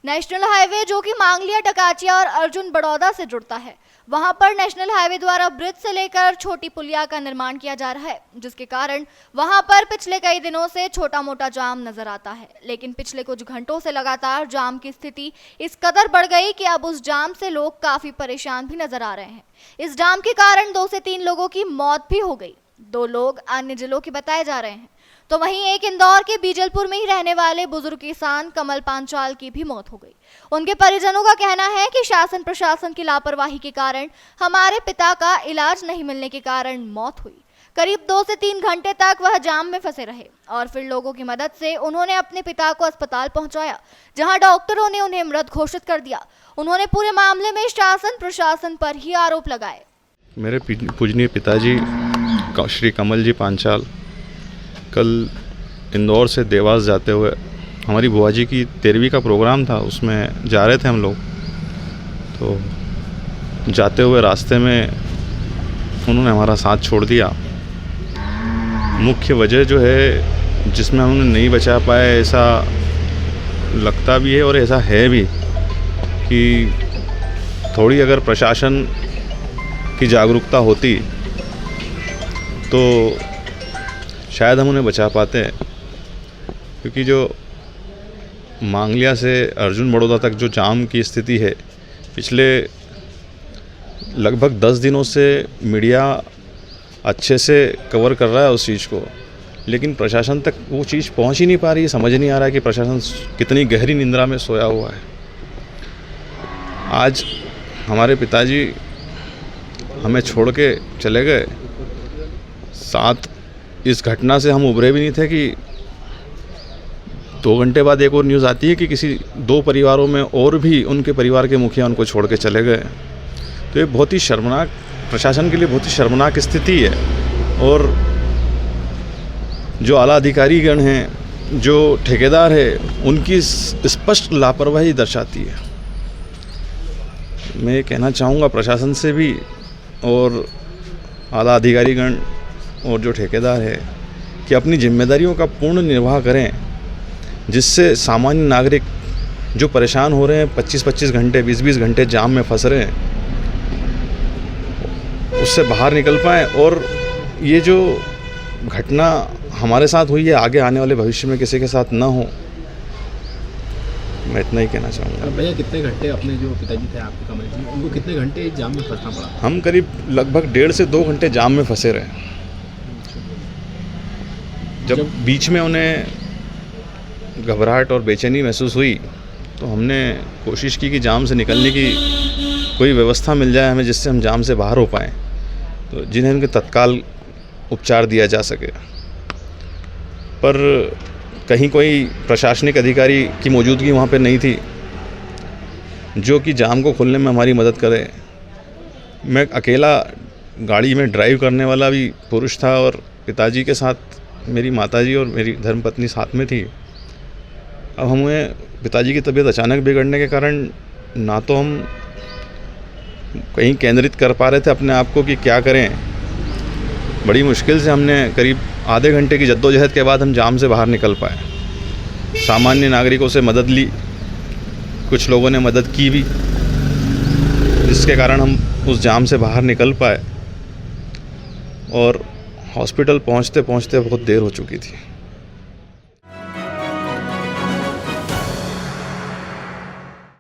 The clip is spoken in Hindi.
नेशनल हाईवे जो कि मांगलिया, डकाचिया और अर्जुन बड़ौदा से जुड़ता है, वहां पर नेशनल हाईवे द्वारा ब्रिज से लेकर छोटी पुलिया का निर्माण किया जा रहा है, जिसके कारण वहां पर पिछले कई दिनों से छोटा मोटा जाम नजर आता है। लेकिन पिछले कुछ घंटों से लगातार जाम की स्थिति इस कदर बढ़ गई कि अब उस जाम से लोग काफी परेशान भी नजर आ रहे हैं। इस जाम के कारण 2 से 3 लोगों की मौत भी हो गई। 2 लोग अन्य जिलों के बताए जा रहे हैं, तो वहीं एक इंदौर के बीजलपुर में ही रहने वाले बुजुर्ग किसान कमल पांचाल की भी मौत हो गई। उनके परिजनों का कहना है कि शासन प्रशासन की लापरवाही के कारण हमारे पिता का इलाज नहीं मिलने के कारण मौत हुई। करीब 2 से 3 घंटे तक वह जाम में फंसे रहे और फिर लोगों की मदद से उन्होंने अपने पिता को अस्पताल पहुंचाया, जहां डॉक्टरों ने उन्हें मृत घोषित कर दिया। उन्होंने पूरे मामले में शासन प्रशासन पर ही आरोप लगाए। मेरे पूजनीय पिताजी श्री कमल जी पांचाल कल इंदौर से देवास जाते हुए, हमारी बुआ जी की 13वीं का प्रोग्राम था, उसमें जा रहे थे हम लोग। तो जाते हुए रास्ते में उन्होंने हमारा साथ छोड़ दिया। मुख्य वजह जो है जिसमें हम उन्हें नहीं बचा पाए, ऐसा लगता भी है और ऐसा है भी कि थोड़ी अगर प्रशासन की जागरूकता होती तो शायद हम उन्हें बचा पाते हैं, क्योंकि जो मांगलिया से अर्जुन बड़ौदा तक जो जाम की स्थिति है, पिछले लगभग 10 दिनों से मीडिया अच्छे से कवर कर रहा है उस चीज़ को, लेकिन प्रशासन तक वो चीज़ पहुंच ही नहीं पा रही है। समझ नहीं आ रहा है कि प्रशासन कितनी गहरी निंद्रा में सोया हुआ है। आज हमारे पिताजी हमें छोड़ के चले गए, साथ इस घटना से हम उभरे भी नहीं थे कि 2 घंटे बाद एक और न्यूज़ आती है कि किसी 2 परिवारों में और भी उनके परिवार के मुखिया उनको छोड़ के चले गए। तो ये बहुत ही शर्मनाक, प्रशासन के लिए बहुत ही शर्मनाक स्थिति है। और जो आला अधिकारीगण हैं, जो ठेकेदार है, उनकी स्पष्ट लापरवाही दर्शाती है। मैं ये कहना चाहूँगा प्रशासन से भी और आला अधिकारीगण और जो ठेकेदार है कि अपनी जिम्मेदारियों का पूर्ण निर्वाह करें, जिससे सामान्य नागरिक जो परेशान हो रहे हैं, 25-25 घंटे 20-20 घंटे जाम में फंस रहे हैं, उससे बाहर निकल पाएँ। और ये जो घटना हमारे साथ हुई है, आगे आने वाले भविष्य में किसी के साथ ना हो, मैं इतना ही कहना चाहूँगा। भैया, कितने घंटे अपने जो पिताजी थे आपके कमल जी, उनको कितने घंटे जाम में फंसना पड़ा? हम करीब लगभग 1.5 से 2 घंटे जाम में फंसे रहे। जब बीच में उन्हें घबराहट और बेचैनी महसूस हुई तो हमने कोशिश की कि जाम से निकलने की कोई व्यवस्था मिल जाए हमें, जिससे हम जाम से बाहर हो पाएँ, तो जिन्हें उनके तत्काल उपचार दिया जा सके। पर कहीं कोई प्रशासनिक अधिकारी की मौजूदगी वहाँ पे नहीं थी जो कि जाम को खोलने में हमारी मदद करे। मैं अकेला गाड़ी में ड्राइव करने वाला भी पुरुष था और पिताजी के साथ मेरी माताजी और मेरी धर्मपत्नी साथ में थी। अब हमें पिताजी की तबीयत अचानक बिगड़ने के कारण ना तो हम कहीं केंद्रित कर पा रहे थे अपने आप को कि क्या करें। बड़ी मुश्किल से हमने करीब आधे घंटे की जद्दोजहद के बाद हम जाम से बाहर निकल पाए। सामान्य नागरिकों से मदद ली, कुछ लोगों ने मदद की भी, जिसके कारण हम उस जाम से बाहर निकल पाए और हॉस्पिटल पहुंचते पहुंचते बहुत देर हो चुकी थी।